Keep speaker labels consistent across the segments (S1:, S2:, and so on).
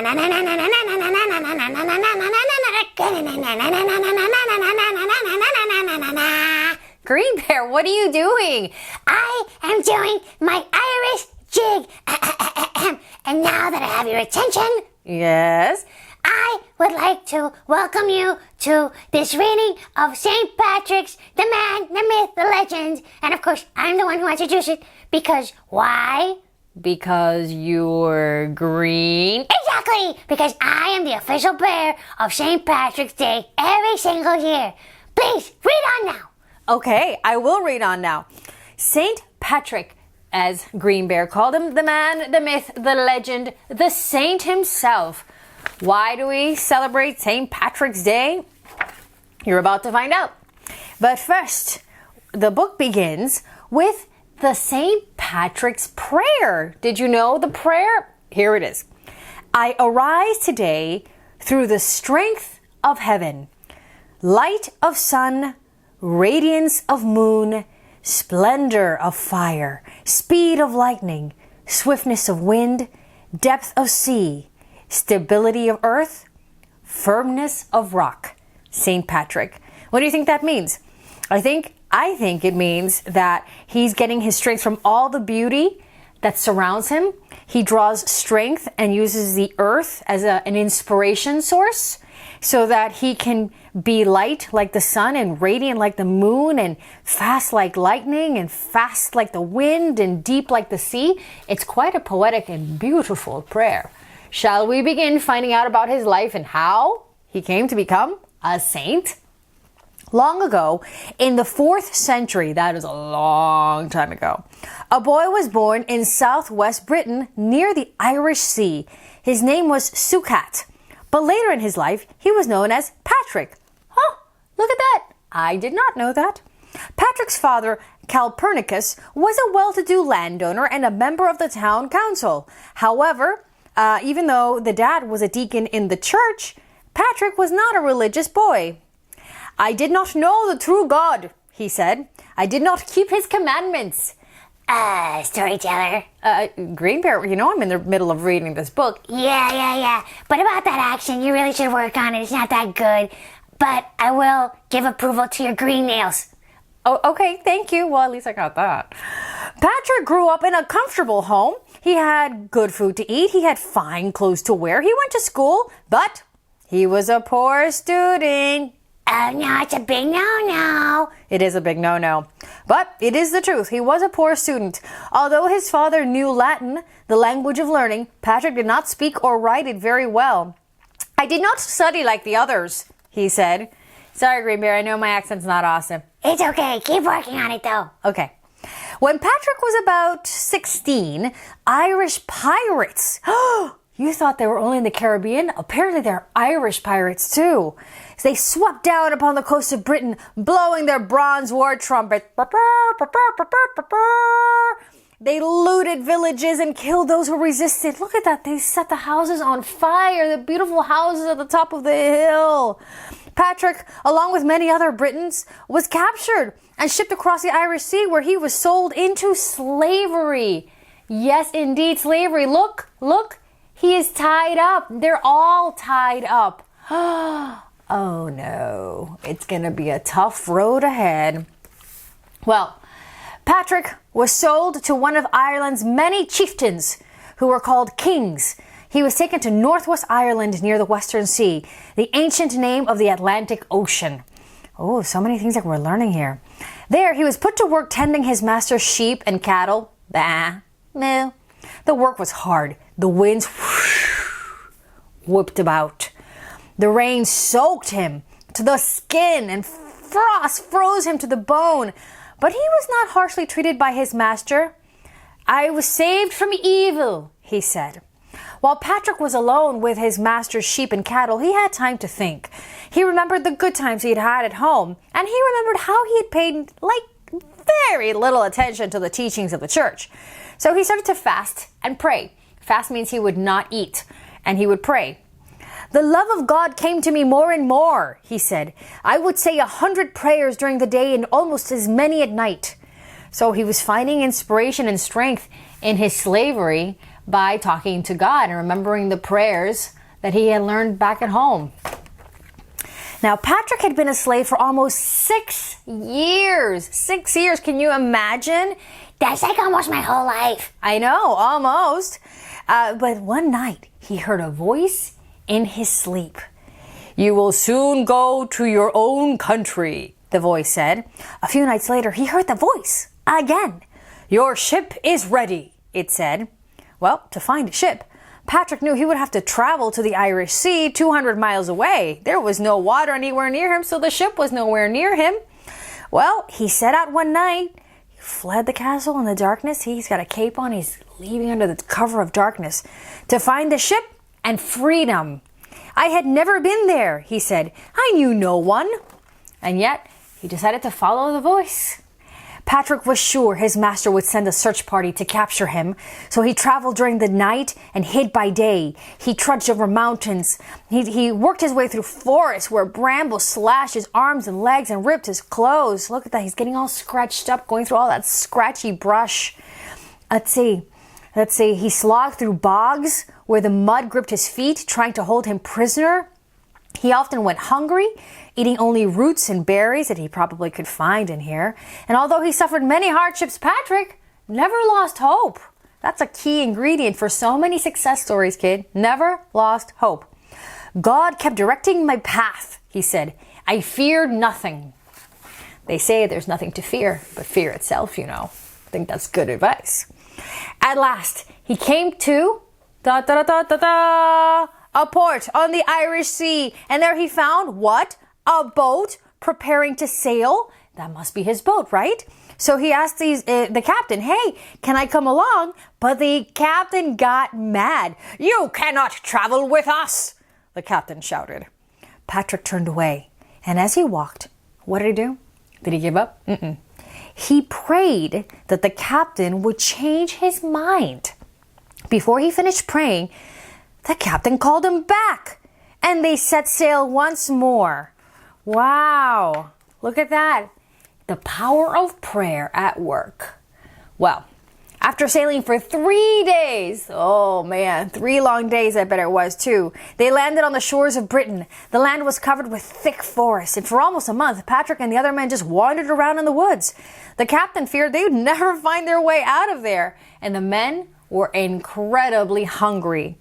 S1: Green Bear, what are you doing?
S2: I am doing my Irish jig. And now that I have your attention,
S1: Yes.
S2: I would like to welcome you to this reading of St. Patrick's, the man, the myth, the legend. And of course, I'm the one who introduced it because why?
S1: Because you're green.
S2: Exactly! Because I am the official bearer of St. Patrick's Day every single year. Please, read on now.
S1: Okay, I will read on now. Saint Patrick, as Green Bear called him, the man, the myth, the legend, the saint himself. Why do we celebrate St. Patrick's Day? You're about to find out. But first, the book begins with the St. Patrick's prayer. Did you know the prayer? Here it is. I arise today through the strength of heaven, light of sun, radiance of moon, splendor of fire, speed of lightning, swiftness of wind, depth of sea, stability of earth, firmness of rock. St. Patrick. What do you think that means? I think it means that he's getting his strength from all the beauty that surrounds him. He draws strength and uses the earth as an inspiration source so that he can be light like the sun and radiant like the moon and fast like lightning and fast like the wind and deep like the sea. It's quite a poetic and beautiful prayer. Shall we begin finding out about his life and how he came to become a saint? Long ago, in the 4th century, that is a long time ago, a boy was born in southwest Britain near the Irish Sea. His name was Sucat, but later in his life, he was known as Patrick. Huh, look at that. I did not know that. Patrick's father, Calpurnicus, was a well-to-do landowner and a member of the town council. However, even though the dad was a deacon in the church, Patrick was not a religious boy. I did not know the true God, he said. I did not keep his commandments.
S2: Storyteller.
S1: Green Bear, you know I'm in the middle of reading this book.
S2: Yeah. But about that action, you really should work on it. It's not that good. But I will give approval to your green nails.
S1: Oh, okay, thank you. Well, at least I got that. Patrick grew up in a comfortable home. He had good food to eat. He had fine clothes to wear. He went to school, but he was a poor student.
S2: Oh, no, it's a big no-no.
S1: It is a big no-no. But it is the truth. He was a poor student. Although his father knew Latin, the language of learning, Patrick did not speak or write it very well. I did not study like the others, he said. Sorry, Green Bear, I know my accent's not awesome.
S2: It's okay. Keep working on it, though.
S1: Okay. When Patrick was about 16, Irish pirates. You thought they were only in the Caribbean? Apparently they're Irish pirates too. They swept down upon the coast of Britain, blowing their bronze war trumpets. They looted villages and killed those who resisted. Look at that. They set the houses on fire, the beautiful houses at the top of the hill. Patrick, along with many other Britons, was captured and shipped across the Irish Sea where he was sold into slavery. Yes, indeed, slavery. Look. He is tied up. They're all tied up. Oh no, it's going to be a tough road ahead. Well, Patrick was sold to one of Ireland's many chieftains who were called kings. He was taken to northwest Ireland near the Western Sea, the ancient name of the Atlantic Ocean. Oh, so many things that we're learning here. There, he was put to work tending his master's sheep and cattle. No. The work was hard. The winds whipped about. The rain soaked him to the skin and frost froze him to the bone. But he was not harshly treated by his master. I was saved from evil, he said. While Patrick was alone with his master's sheep and cattle, he had time to think. He remembered the good times he had had at home, and he remembered how he had paid, very little attention to the teachings of the church. So he started to fast and pray. Fast means he would not eat, and he would pray. The love of God came to me more and more, he said. I would say 100 prayers during the day and almost as many at night. So he was finding inspiration and strength in his slavery by talking to God and remembering the prayers that he had learned back at home. Now, Patrick had been a slave for almost 6 years. 6 years, can you imagine?
S2: That's like almost my whole life.
S1: I know, almost. But one night, he heard a voice in his sleep. "You will soon go to your own country," the voice said. A few nights later, he heard the voice again. "Your ship is ready," it said. Well, to find a ship, Patrick knew he would have to travel to the Irish Sea 200 miles away. There was no water anywhere near him, so the ship was nowhere near him. Well, he set out one night. He fled the castle in the darkness. He's got a cape on. He's leaving under the cover of darkness to find the ship and freedom. "I had never been there," he said. "I knew no one." And yet, he decided to follow the voice. Patrick was sure his master would send a search party to capture him, so he traveled during the night and hid by day. He trudged over mountains. He worked his way through forests where brambles slashed his arms and legs and ripped his clothes. Look at that, he's getting all scratched up, going through all that scratchy brush. Let's see, he slogged through bogs where the mud gripped his feet, trying to hold him prisoner. He often went hungry, eating only roots and berries that he probably could find in here. And although he suffered many hardships, Patrick never lost hope. That's a key ingredient for so many success stories, kid. Never lost hope. "God kept directing my path," he said. "I feared nothing." They say there's nothing to fear, but fear itself, you know. I think that's good advice. At last, he came to a port on the Irish Sea, and there he found what? A boat preparing to sail. That must be his boat, right? So he asked the captain, "Hey, can I come along?" But the captain got mad. "You cannot travel with us," the captain shouted. Patrick turned away, and as he walked, what did he do? Did he give up? He prayed that the captain would change his mind. Before he finished praying, the captain called him back, and they set sail once more. Wow, look at that. The power of prayer at work. Well, after sailing for 3 days, oh man, 3 long days I bet it was too, they landed on the shores of Britain. The land was covered with thick forests, and for almost a month, Patrick and the other men just wandered around in the woods. The captain feared they would never find their way out of there, and the men were incredibly hungry.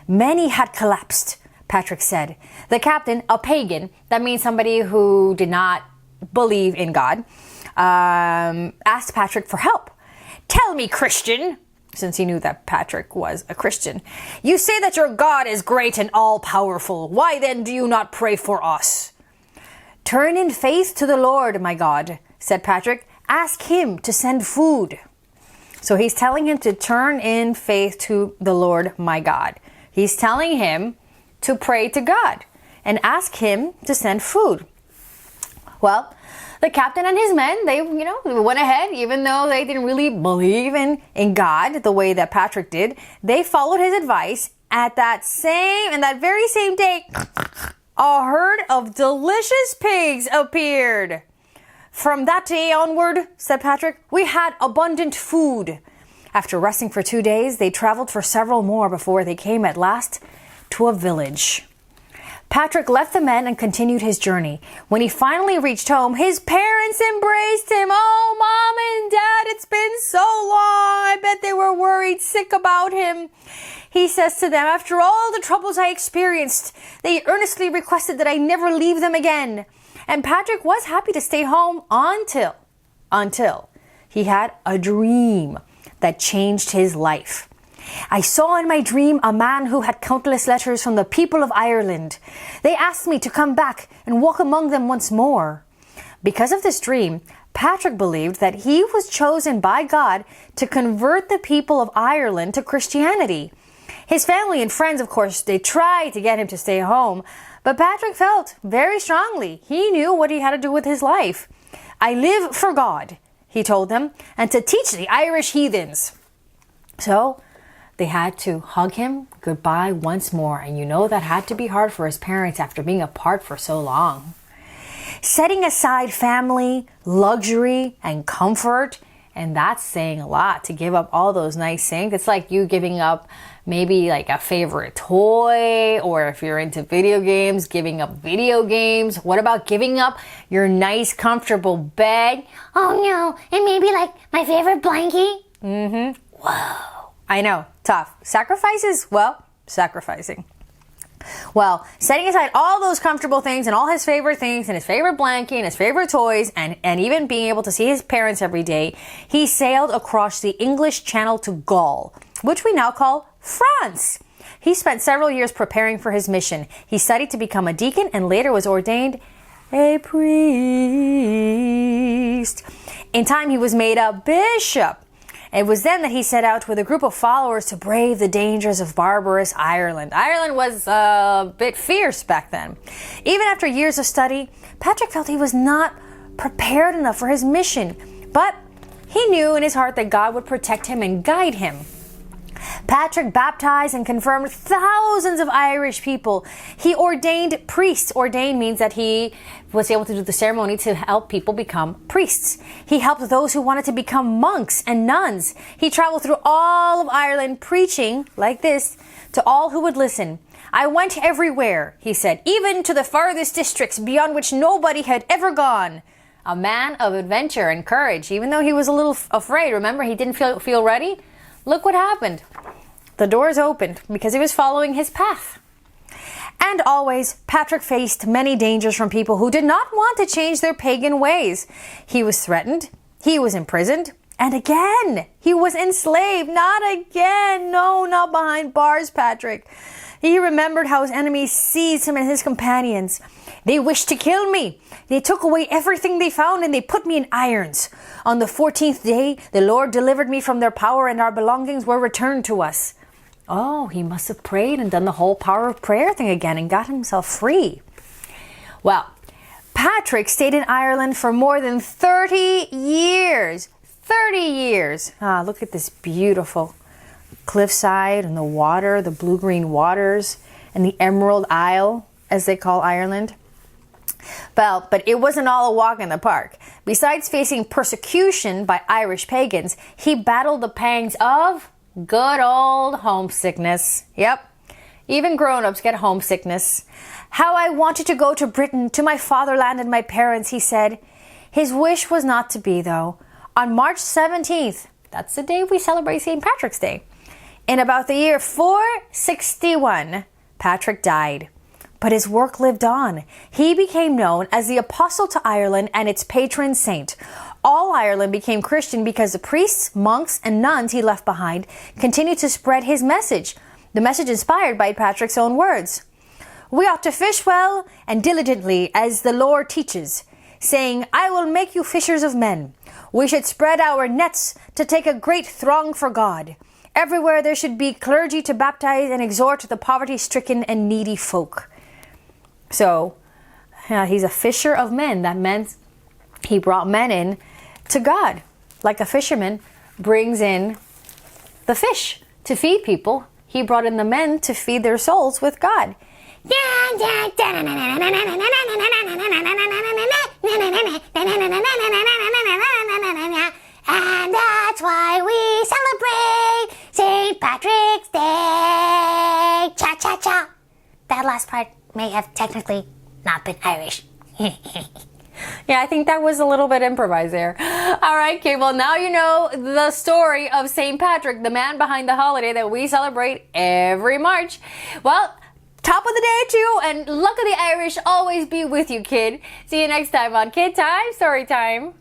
S1: Many had collapsed, Patrick said. The captain, a pagan, that means somebody who did not believe in God, asked Patrick for help. "Tell me, Christian," since he knew that Patrick was a Christian, "you say that your God is great and all-powerful. Why then do you not pray for us?" "Turn in faith to the Lord, my God," said Patrick. "Ask him to send food." So he's telling him to turn in faith to the Lord, my God. He's telling him to pray to God and ask him to send food. Well, the captain and his men, they went ahead, even though they didn't really believe in God the way that Patrick did. They followed his advice. In that very same day, a herd of delicious pigs appeared. "From that day onward," said Patrick, "we had abundant food." After resting for 2 days, they traveled for several more before they came at last to a village. Patrick left the men and continued his journey. When he finally reached home, his parents embraced him. "Oh, Mom and Dad, it's been so long. I bet they were worried sick about him." He says to them, "After all the troubles I experienced, they earnestly requested that I never leave them again." And Patrick was happy to stay home until he had a dream that changed his life. "I saw in my dream a man who had countless letters from the people of Ireland. They asked me to come back and walk among them once more." Because of this dream, Patrick believed that he was chosen by God to convert the people of Ireland to Christianity. His family and friends, of course, they tried to get him to stay home, but Patrick felt very strongly he knew what he had to do with his life. "I live for God," he told them, "and to teach the Irish heathens." So they had to hug him goodbye once more, and you know that had to be hard for his parents after being apart for so long. Setting aside family, luxury, and comfort, And that's saying a lot, to give up all those nice things. It's like you giving up maybe like a favorite toy, or if you're into video games, giving up video games. What about giving up your nice, comfortable bed?
S2: Oh no, and maybe like my favorite blankie?
S1: Whoa. I know, tough. Sacrifices? Well, sacrificing. Well, setting aside all those comfortable things and all his favorite things and his favorite blanket and his favorite toys and even being able to see his parents every day, he sailed across the English Channel to Gaul, which we now call France. He spent several years preparing for his mission. He studied to become a deacon and later was ordained a priest. In time, he was made a bishop. It was then that he set out with a group of followers to brave the dangers of barbarous Ireland. Ireland was a bit fierce back then. Even after years of study, Patrick felt he was not prepared enough for his mission. But he knew in his heart that God would protect him and guide him. Patrick baptized and confirmed thousands of Irish people. He ordained priests. Ordained means that he was able to do the ceremony to help people become priests. He helped those who wanted to become monks and nuns. He traveled through all of Ireland preaching like this to all who would listen. I went everywhere, he said, even to the farthest districts beyond which nobody had ever gone. A man of adventure and courage, even though he was a little afraid. Remember, he didn't feel ready? Look what happened. The doors opened because he was following his path. And always, Patrick faced many dangers from people who did not want to change their pagan ways. He was threatened, he was imprisoned, and again, he was enslaved. Not again. No, not behind bars, Patrick. He remembered how his enemies seized him and his companions. They wished to kill me. They took away everything they found and they put me in irons. On the 14th day, the Lord delivered me from their power and our belongings were returned to us. Oh, he must have prayed and done the whole power of prayer thing again and got himself free. Well, Patrick stayed in Ireland for more than 30 years. 30 years. Ah, look at this beautiful cliffside and the water, the blue-green waters, and the Emerald Isle, as they call Ireland. Well, but it wasn't all a walk in the park. Besides facing persecution by Irish pagans, he battled the pangs of good old homesickness. Yep, even grown-ups get homesickness. How I wanted to go to Britain, to my fatherland and my parents, he said. His wish was not to be, though. On March 17th, that's the day we celebrate St. Patrick's Day, in about the year 461, Patrick died. But his work lived on. He became known as the Apostle to Ireland and its patron saint. All Ireland became Christian because the priests, monks, and nuns he left behind continued to spread his message. The message inspired by Patrick's own words. We ought to fish well and diligently as the Lord teaches, saying, I will make you fishers of men. We should spread our nets to take a great throng for God. Everywhere there should be clergy to baptize and exhort the poverty-stricken and needy folk. So, he's a fisher of men. That meant he brought men in to God. Like a fisherman brings in the fish to feed people, he brought in the men to feed their souls with God.
S2: And that's why we celebrate St. Patrick's Day. Cha-cha-cha. That last part may have technically not been Irish.
S1: Yeah, I think that was a little bit improvised there. All right, kid. Well, now you know the story of St. Patrick, the man behind the holiday that we celebrate every March. Well, top of the day to you, and luck of the Irish always be with you, kid. See you next time on Kid Time Story Time.